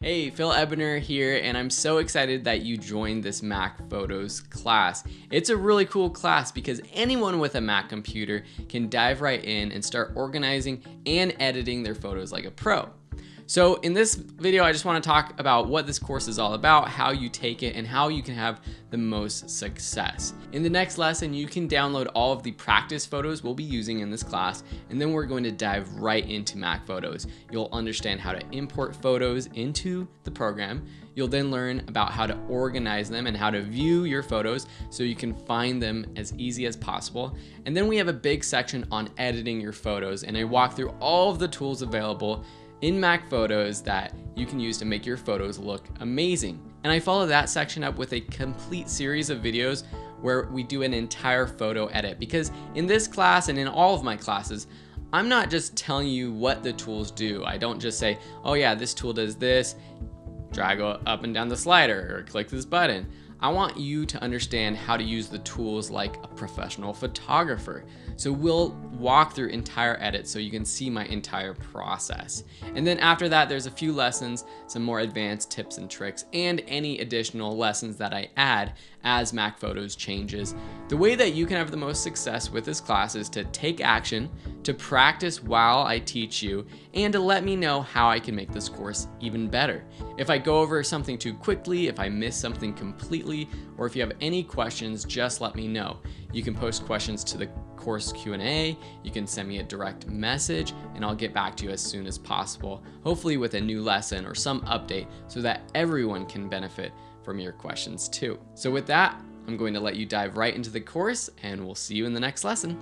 Hey, Phil Ebner here, and I'm so excited that you joined this Mac Photos class. It's a really cool class because anyone with a Mac computer can dive right in and start organizing and editing their photos like a pro. So in this video, I just want to talk about what this course is all about, how you take it, and how you can have the most success. In the next lesson, you can download all of the practice photos we'll be using in this class, and then we're going to dive right into Mac Photos. You'll understand how to import photos into the program. You'll then learn about how to organize them and how to view your photos so you can find them as easy as possible. And then we have a big section on editing your photos, and I walk through all of the tools available in Mac Photos that you can use to make your photos look amazing. And I follow that section up with a complete series of videos where we do an entire photo edit, because in this class and in all of my classes, I'm not just telling you what the tools do. I don't just say, oh yeah, this tool does this, drag up and down the slider or click this button. I want you to understand how to use the tools like a professional photographer. So we'll walk through entire edits so you can see my entire process. And then after that, there's a few lessons, some more advanced tips and tricks, and any additional lessons that I add as Mac Photos changes. The way that you can have the most success with this class is to take action, to practice while I teach you, and to let me know how I can make this course even better. If I go over something too quickly, if I miss something completely, or if you have any questions, just let me know. You can post questions to the course Q&A, you can send me a direct message, and I'll get back to you as soon as possible, hopefully with a new lesson or some update so that everyone can benefit from your questions too. So with that, I'm going to let you dive right into the course, and we'll see you in the next lesson.